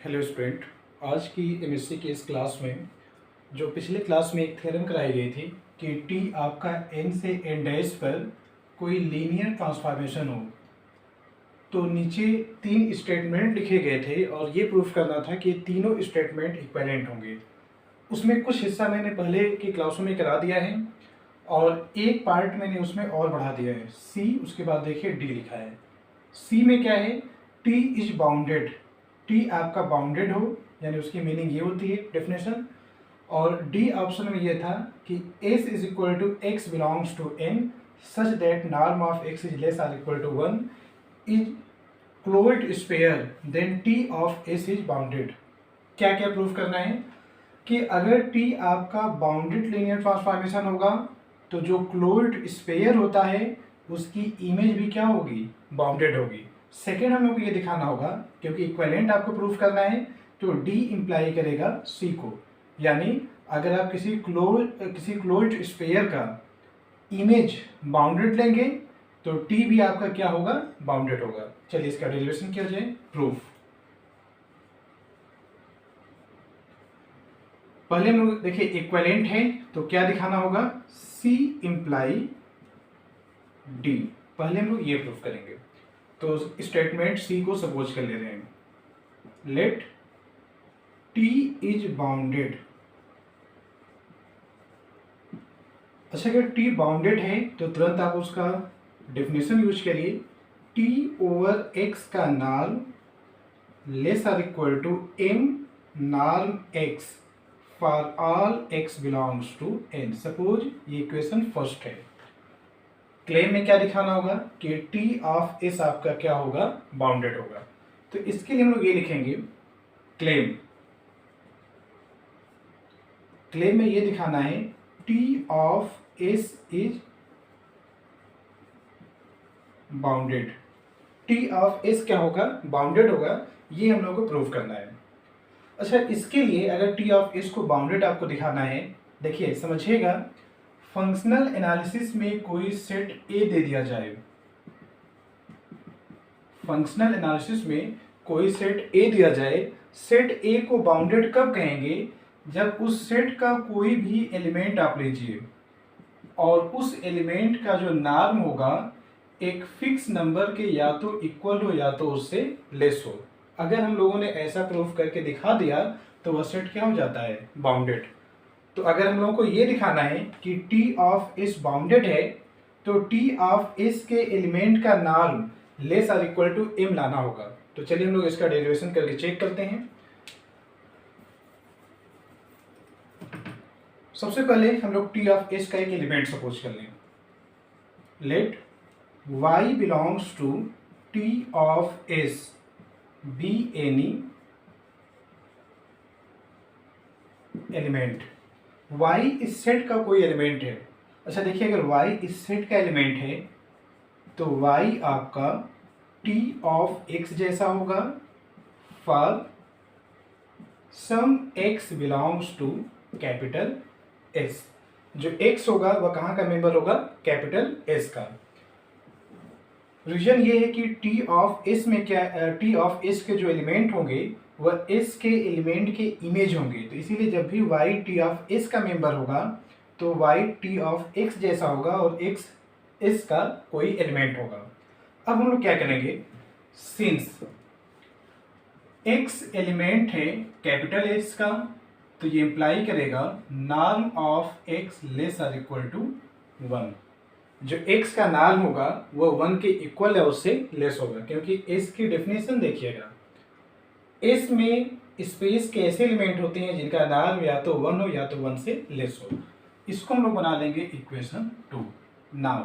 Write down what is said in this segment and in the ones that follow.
Hello student. आज की MSc की इस क्लास में जो पिछले क्लास में एक थ्योरम कराई गई थी कि टी आपका एन से एन डैश पर कोई लीनियर ट्रांसफॉर्मेशन हो, तो नीचे 3 स्टेटमेंट लिखे गए थे और ये प्रूफ करना था कि तीनों स्टेटमेंट इक्विवेलेंट होंगे। उसमें कुछ हिस्सा मैंने पहले की क्लासों में करा दिया है और एक पार्ट मैंने उसमें और बढ़ा दिया है। सी, उसके बाद देखिए डी लिखा है। सी में क्या है? T is bounded. टी आपका बाउंडेड हो, यानी उसकी मीनिंग ये होती है डेफिनेशन। और डी ऑप्शन में ये था कि S is equal to X belongs to N such that norm of X is less or equal to 1 is closed sphere then T of S is bounded. क्या क्या प्रूफ करना है कि अगर टी आपका बाउंडेड लीनियर ट्रांसफॉर्मेशन होगा तो जो क्लोज्ड स्फीयर होता है उसकी इमेज भी क्या होगी? बाउंडेड होगी। सेकेंड हम लोग को ये दिखाना होगा, क्योंकि इक्विवेलेंट आपको प्रूफ करना है, तो डी इंप्लाई करेगा सी को। यानी अगर आप किसी क्लोज्ड स्फीयर का इमेज बाउंडेड लेंगे तो टी भी आपका क्या होगा? बाउंडेड होगा। चलिए इसका डेरिवेशन किया जाए। प्रूफ पहले हम लोग देखिए इक्विवेलेंट है तो क्या दिखाना होगा? सी इंप्लाई डी। पहले हम लोग ये प्रूफ करेंगे। तो स्टेटमेंट सी को सपोज कर ले रहे हैं, लेट टी इज बाउंडेड। अच्छा, अगर टी बाउंडेड है तो तुरंत आप उसका डेफिनेशन यूज करिए। टी ओवर एक्स का norm less or equal to M norm X for all X belongs to N. Suppose ये इक्वेशन फर्स्ट है। क्लेम में क्या दिखाना होगा कि टी ऑफ एस आपका क्या होगा? बाउंडेड होगा। तो इसके लिए हम लोग ये लिखेंगे, क्लेम में ये दिखाना है T of S is bounded. T of S क्या होगा? बाउंडेड होगा। ये हम लोग को प्रूव करना है। अच्छा, इसके लिए अगर टी ऑफ एस को बाउंडेड आपको दिखाना है, देखिए समझिएगा, फंक्शनल एनालिसिस में कोई सेट ए दे दिया जाए, फंक्शनल एनालिसिस में कोई सेट ए दिया जाए, सेट ए को बाउंडेड कब कहेंगे? जब उस सेट का कोई भी एलिमेंट आप लीजिए और उस एलिमेंट का जो नॉर्म होगा एक फिक्स नंबर के या तो इक्वल हो या तो उससे लेस हो। अगर हम लोगों ने ऐसा प्रूफ करके दिखा दिया तो वह सेट क्या हो जाता है? बाउंडेड। तो अगर हम लोगों को ये दिखाना है कि टी ऑफ एस बाउंडेड है तो टी ऑफ एस के एलिमेंट का norm less or equal to M लाना होगा। तो चलिए हम लोग इसका डेरिवेशन करके चेक करते हैं। सबसे पहले हम लोग टी ऑफ एस का एक एलिमेंट सपोज कर लें। Let y belongs to T of S be any element. y इस सेट का कोई एलिमेंट है। अच्छा देखिए, अगर y इस सेट का एलिमेंट है तो y आपका t ऑफ x जैसा होगा for some x belongs to capital S। जो x होगा वह कहाँ का मेंबर होगा? कैपिटल S का। रीजन ये है कि टी ऑफ एस में क्या, टी ऑफ एस के जो एलिमेंट होंगे वह एस के एलिमेंट के इमेज होंगे। तो इसीलिए जब भी y टी ऑफ एस का मेंबर होगा तो y टी ऑफ एक्स जैसा होगा और x एस का कोई एलिमेंट होगा। अब हम लोग क्या करेंगे, सिंस x एलिमेंट है कैपिटल S का, तो ये इंप्लाई करेगा norm of x less or equal to 1। जो x का नॉर्म होगा वो 1 के इक्वल है, उससे लेस होगा, क्योंकि s की डेफिनेशन देखिएगा, s में स्पेस के ऐसे एलिमेंट होते हैं जिनका नॉर्म या तो 1 हो या तो 1 से लेस हो। इसको हम लोग बना लेंगे इक्वेशन 2। नाउ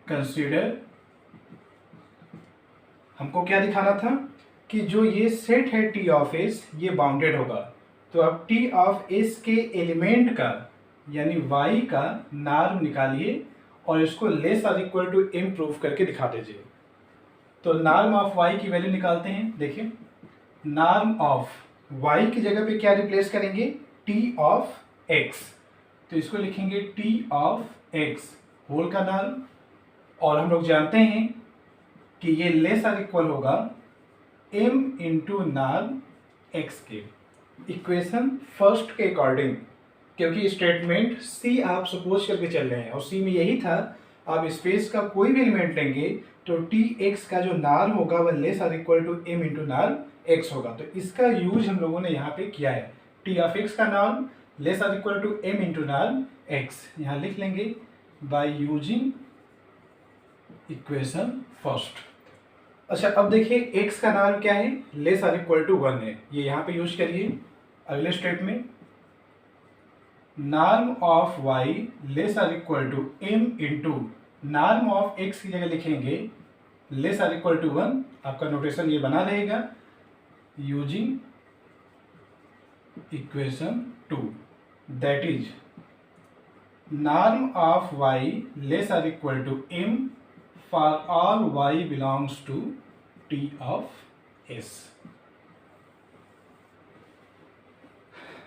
कंसीडर, हमको क्या दिखाना था कि जो ये सेट है टी ऑफ एस ये बाउंडेड होगा। तो अब टी ऑफ एस के एलिमेंट का यानी y का नॉर्म निकालिए और इसको less or equal to m proof करके दिखा दीजिए। तो नॉर्म ऑफ y की वैल्यू निकालते हैं। देखिए, नॉर्म ऑफ y की जगह पे क्या रिप्लेस करेंगे? t of x। तो इसको लिखेंगे t ऑफ x होल का नॉर्म, और हम लोग जानते हैं कि ये लेस आर इक्वल होगा m इंटू नॉर्म x के। इक्वेशन फर्स्ट के अकॉर्डिंग, क्योंकि स्टेटमेंट सी आप सपोज करके चल रहे हैं और सी में यही था, आप स्पेस का कोई भी एलिमेंट लेंगे तो टी एक्स का जो नॉर्म होगा वह less or equal to M into norm X होगा। तो इसका यूज हम लोगों ने यहाँ पे किया है। टी ऑफ एक्स का norm less or equal to M into norm X, यहाँ लिख लेंगे बाय यूजिंग इक्वेशन फर्स्ट। अच्छा, अब देखिए एक्स का नॉर्म क्या है, लेस आर इक्वल टू 1 है, ये यहाँ पे यूज करिए। अगले स्टेप में norm of y less or equal to m into norm of x की जगह लिखेंगे लेस आर इक्वल टू 1। आपका नोटेशन ये बना रहेगा using equation 2, that is norm of y less or equal to m for all y belongs to t of s।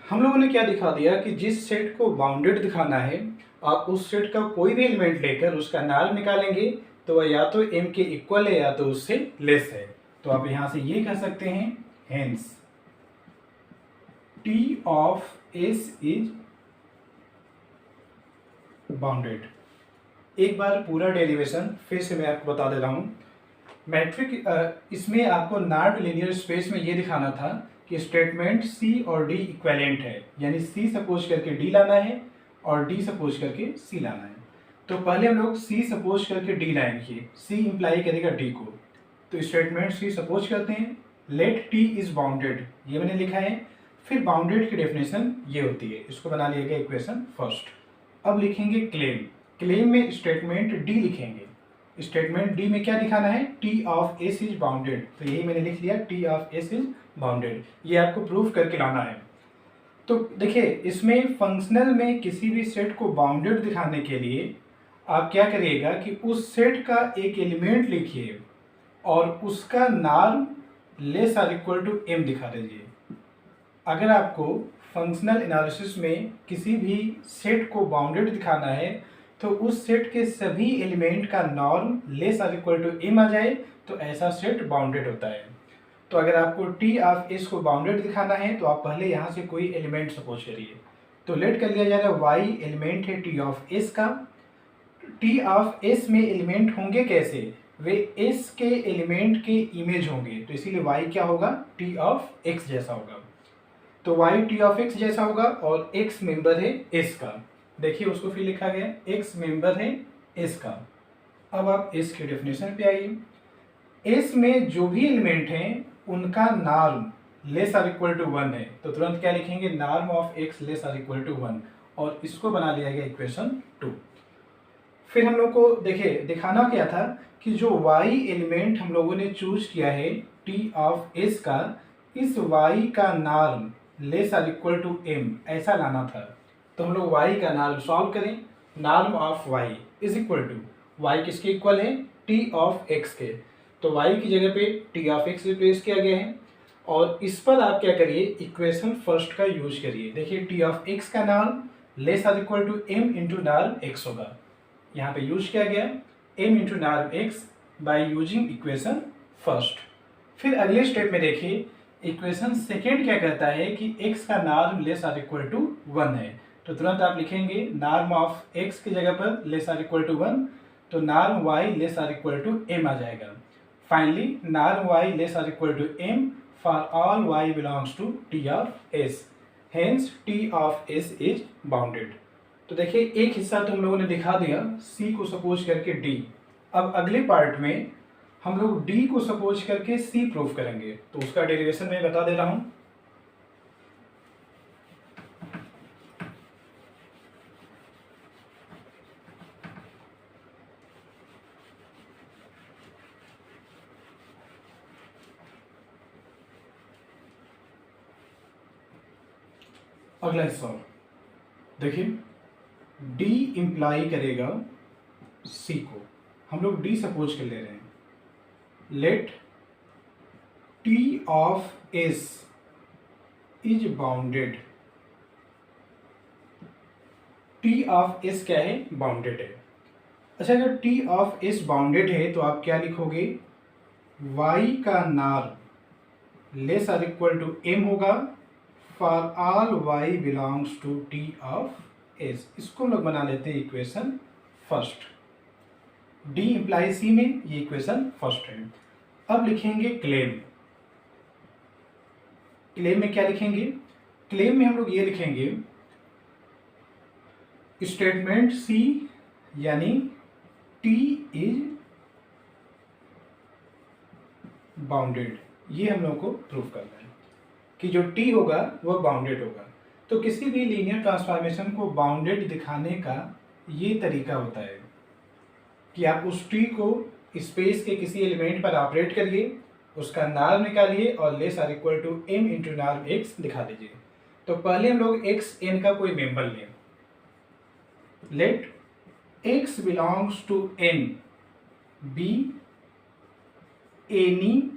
हम लोगों ने क्या दिखा दिया कि जिस सेट को बाउंडेड दिखाना है, आप उस सेट का कोई भी एलिमेंट लेकर उसका नॉर्म निकालेंगे तो वह या तो m के इक्वल है या तो उससे लेस है। तो आप यहां से ये कह सकते हैं hence t of s is bounded. एक बार पूरा डेरिवेशन फिर से मैं आपको बता दे रहा हूँ। मैट्रिक इसमें आपको नॉट लीनियर स्पेस में ये दिखाना था कि स्टेटमेंट C और D इक्विवेलेंट है, यानी C सपोज करके D लाना है और D सपोज करके C लाना है। तो पहले हम लोग C सपोज करके D लाएंगे, C इंप्लाई करेगा D को। तो स्टेटमेंट C सपोज करते हैं लेट T इज बाउंडेड, ये मैंने लिखा है। फिर बाउंडेड की डेफिनेशन ये होती है, इसको बना लिया गया इक्वेशन फर्स्ट। अब लिखेंगे क्लेम, क्लेम में स्टेटमेंट D लिखेंगे। स्टेटमेंट डी में क्या दिखाना है, T of S is bounded, तो यही मैंने लिख लिया T of S is bounded, ये आपको प्रूफ करके लाना है। तो देखिए इसमें फंक्शनल में किसी भी सेट को बाउंडेड दिखाने के लिए आप क्या करिएगा कि उस सेट का एक एलिमेंट लिखिए और उसका norm less or equal to M दिखा दीजिए। अगर आपको फंक्शनल एनालिसिस में किसी भी सेट को बाउंडेड दिखाना है तो उस सेट के सभी एलिमेंट का norm less or equal to M आ जाए तो ऐसा सेट बाउंडेड होता है। तो अगर आपको टी ऑफ एस को बाउंडेड दिखाना है तो आप पहले यहाँ से कोई एलिमेंट सपोज करिए। तो लेट कर लिया जा रहा है वाई एलिमेंट है टी ऑफ एस का। टी ऑफ एस में एलिमेंट होंगे कैसे, वे एस के एलिमेंट के इमेज होंगे, तो इसीलिए वाई क्या होगा, टी ऑफ एक्स जैसा होगा। तो वाई टी ऑफ एक्स जैसा होगा और एक्स मेंबर है एस का। देखिए उसको फिर लिखा गया एक्स मेंबर है एस का। अब आप एस की डेफिनेशन पे आइए। एस में जो भी एलिमेंट हैं उनका norm less or equal to 1 है, तो तुरंत क्या लिखेंगे, norm of X less or equal to 1, और इसको बना लिया गया इक्वेशन 2। फिर हम लोग को देखिए दिखाना क्या था कि जो y एलिमेंट हम लोगों ने चूज किया है t ऑफ s का, इस y का norm less or equal to m ऐसा लाना था। तो हम लोग y का नॉर्म सॉल्व करें। Norm of y is equal to y किसके इक्वल है, t ऑफ x के। तो y की जगह पे t ऑफ x रिप्लेस किया गया है और इस पर आप क्या करिए, इक्वेशन फर्स्ट का यूज करिए। देखिए t ऑफ x का norm less or equal to m into norm x होगा, यहाँ पे यूज किया गया m into norm x by using equation first. फिर अगले स्टेप में देखिए इक्वेशन सेकेंड क्या कहता है कि x का norm less or equal to 1 है, तो तुरंत आप लिखेंगे नॉर्म ऑफ x की जगह पर लेस आर इक्वल टू 1, तो norm y less or equal to m आ जाएगा। Finally norm y less or equal to m for all y belongs to t of s, hence t of s is bounded. तो देखिए एक हिस्सा तो हम लोगों ने दिखा दिया C को सपोज करके D। अब अगले पार्ट में हम लोग D को सपोज करके C प्रूफ करेंगे, तो उसका डेरिवेशन मैं बता दे रहा हूं। अगला हिस्सा देखिए D इंप्लाई करेगा C को, हम लोग D सपोज कर ले रहे हैं। Let T of S is bounded, T of S क्या है, बाउंडेड है। अच्छा अगर T ऑफ S बाउंडेड है तो आप क्या लिखोगे, y का norm less or equal to M होगा for all y belongs to T of S. इसको हम लोग बना लेते हैं equation first. D imply C में ये इक्वेशन फर्स्ट है। अब लिखेंगे क्लेम। क्लेम में क्या लिखेंगे? क्लेम में हम लोग ये लिखेंगे स्टेटमेंट सी यानी टी इज बाउंडेड। ये हम लोग को प्रूफ करना है कि जो टी होगा वह बाउंडेड होगा। तो किसी भी लीनियर ट्रांसफॉर्मेशन को बाउंडेड दिखाने का ये तरीका होता है कि आप उस टी को स्पेस के किसी एलिमेंट पर ऑपरेट करिए, उसका नॉर्म निकालिए और less or equal to M into norm X दिखा दीजिए। तो पहले हम लोग एक्स एन का कोई मेंबर लें। Let X belongs to N be any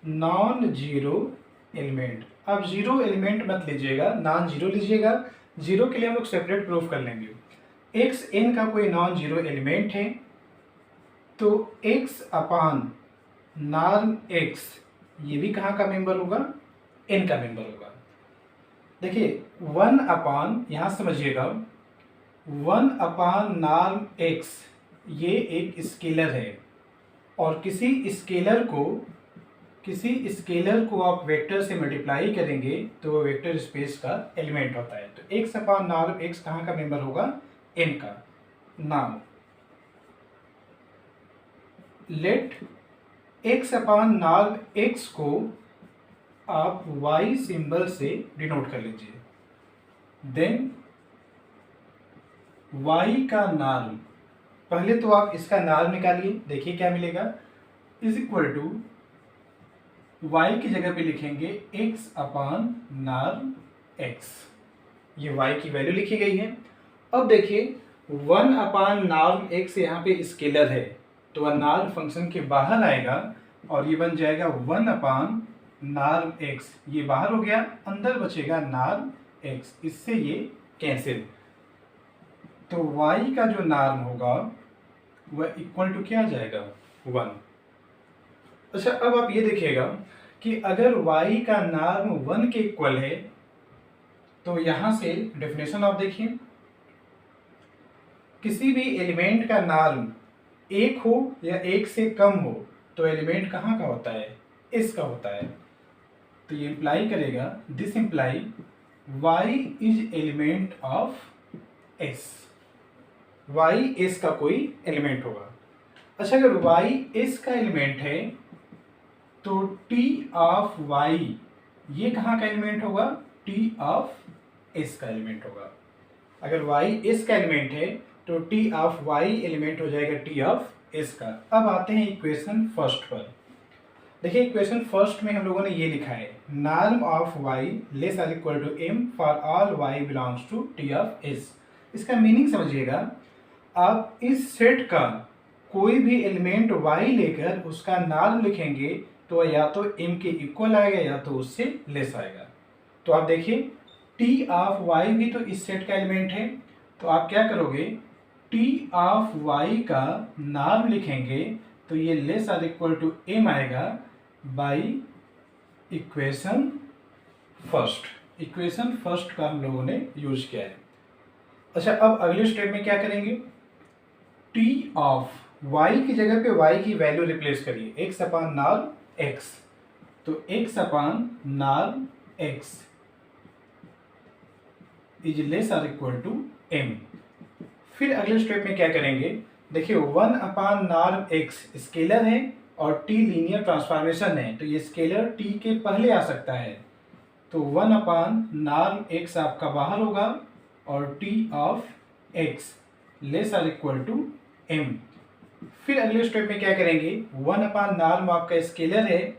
non zero element. अब जीरो एलिमेंट मत लीजिएगा, नॉन जीरो लीजिएगा। जीरो के लिए हम लोग सेपरेट प्रूफ कर लेंगे। एक्स एन का कोई नॉन जीरो एलिमेंट है तो एक्स अपान नॉर्म एक्स ये भी कहाँ का मेंबर होगा? एन का मेंबर होगा। देखिए वन अपान, यहाँ समझिएगा, वन अपान नॉर्म एक्स ये एक स्केलर है और किसी स्केलर को आप वेक्टर से मल्टीप्लाई करेंगे तो वो वेक्टर स्पेस का एलिमेंट होता है। तो एक्स अपान नॉर्म एक्स कहाँ का मेंबर होगा? एन का। नाउ लेट एक्स अपान नॉर्म एक्स को आप वाई सिंबल से डिनोट कर लीजिए। देन वाई का नॉर्म, पहले तो आप इसका नॉर्म निकालिए, देखिए क्या मिलेगा। इज इक्वल टू वाई की जगह पे लिखेंगे एक्स अपान नॉर्म एक्स। ये वाई की वैल्यू लिखी गई है। अब देखिए वन अपान नॉर्म एक्स यहाँ पे स्केलर है तो वह नॉर्म फंक्शन के बाहर आएगा और ये बन जाएगा वन अपान नॉर्म एक्स। ये बाहर हो गया, अंदर बचेगा नॉर्म एक्स, इससे ये कैंसिल। तो y का जो नॉर्म होगा वह इक्वल टू क्या आ जाएगा? 1। अच्छा अब आप ये देखिएगा कि अगर y का नॉर्म 1 के इक्वल है तो यहां से डेफिनेशन आप देखिए, किसी भी एलिमेंट का नॉर्म एक हो या एक से कम हो तो एलिमेंट कहाँ का होता है? एस का होता है। तो ये इंप्लाई करेगा, this imply y is element of S. y S का कोई एलिमेंट होगा। अच्छा अगर y एस का एलिमेंट है तो t ऑफ y ये कहाँ का एलिमेंट होगा? t ऑफ एस का एलिमेंट होगा। अगर y एस का एलिमेंट है तो t ऑफ y एलिमेंट हो जाएगा t ऑफ एस का। अब आते हैं इक्वेशन फर्स्ट पर। देखिए इक्वेशन फर्स्ट में हम लोगों ने ये लिखा है norm of y less or equal to m for all y belongs to t of s। इसका मीनिंग समझिएगा, आप इस सेट का कोई भी एलिमेंट y लेकर उसका नॉर्म लिखेंगे तो या तो m के इक्वल आएगा या तो उससे लेस आएगा। तो आप देखिए t ऑफ y भी तो इस सेट का एलिमेंट है, तो आप क्या करोगे? t ऑफ y का नॉर्म लिखेंगे तो ये less or equal to m आएगा by equation first. Equation first का हम लोगों ने यूज किया है। अच्छा अब अगले स्टेप में क्या करेंगे? t ऑफ y की जगह पे y की वैल्यू रिप्लेस करिए, x अपान नॉर्म x। तो x upon norm x is less or equal to m। फिर अगले स्टेप में क्या करेंगे? देखिए one upon norm x scalar है और t लीनियर ट्रांसफॉर्मेशन है तो ये स्केलर t के पहले आ सकता है। तो वन अपान नॉर्म x आपका बाहर होगा और t of x less or equal to m। फिर अगले स्टेप में क्या करेंगे? वन अपान नॉर्म आपका स्केलर है,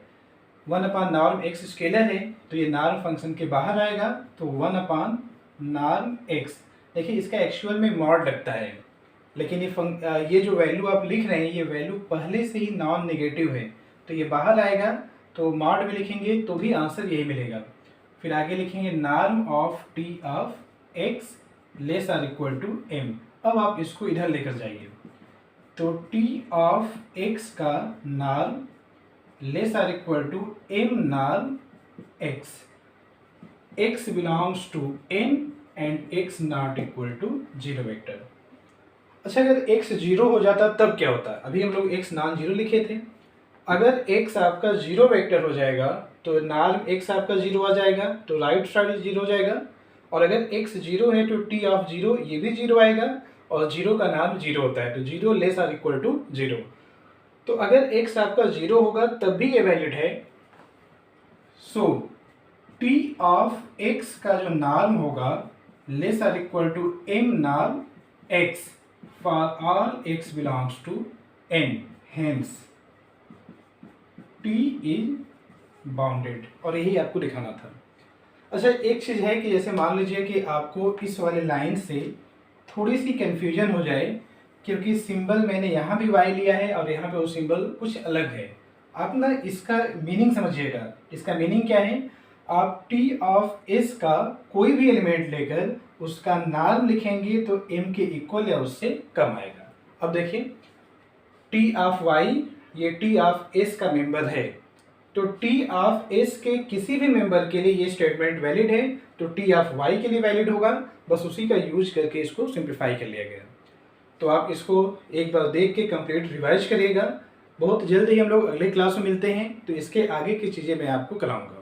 one upon norm x scalar है तो ये नॉर्म फंक्शन के बाहर आएगा तो वन अपान नॉर्म x। देखिए इसका एक्चुअल में मॉड लगता है लेकिन ये जो वैल्यू आप लिख रहे हैं ये वैल्यू पहले से ही नॉन नेगेटिव है तो ये बाहर आएगा तो मॉड में लिखेंगे तो भी आंसर यही मिलेगा। फिर आगे लिखेंगे norm of t of x less or equal to m। अब आप इसको इधर लेकर जाइए तो t ऑफ x का norm less or equal to m norm x, x belongs to n and x not equal to 0 vector. अच्छा, अगर x 0 हो जाता तब क्या होता? अभी हम लोग x नॉन जीरो लिखे थे। अगर x आपका 0 वेक्टर हो जाएगा तो नॉर्म x आपका 0 आ जाएगा, तो राइट साइड 0 हो जाएगा। और अगर x 0 है तो t ऑफ 0 ये भी 0 आएगा, और 0 का नॉर्म 0 होता है, तो 0 लेस आर इक्वल टू 0। तो अगर x आपका 0 होगा तब भी ये वैलिड है। सो t ऑफ x का जो नॉर्म होगा less or equal to m norm x for all x belongs to n, hence t is bounded. और यही आपको दिखाना था। अच्छा, एक चीज़ है कि जैसे मान लीजिए कि आपको इस वाले लाइन से थोड़ी सी कन्फ्यूजन हो जाए, क्योंकि सिंबल मैंने यहाँ भी y लिया है और यहाँ पे वो सिंबल कुछ अलग है। आप ना इसका मीनिंग समझिएगा। इसका मीनिंग क्या है? आप t ऑफ s का कोई भी एलिमेंट लेकर उसका नॉर्म लिखेंगे तो m के इक्वल या उससे कम आएगा। अब देखिए, t ऑफ y ये t ऑफ s का मेंबर है, तो t ऑफ s के किसी भी मेंबर के लिए ये स्टेटमेंट वैलिड है, तो t ऑफ y के लिए वैलिड होगा। बस उसी का यूज करके इसको सिंप्लीफाई कर लिया गया। तो आप इसको एक बार देख के कंप्लीट रिवाइज करिएगा। बहुत जल्द ही हम लोग अगले क्लास में मिलते हैं, तो इसके आगे की चीज़ें मैं आपको कराऊंगा।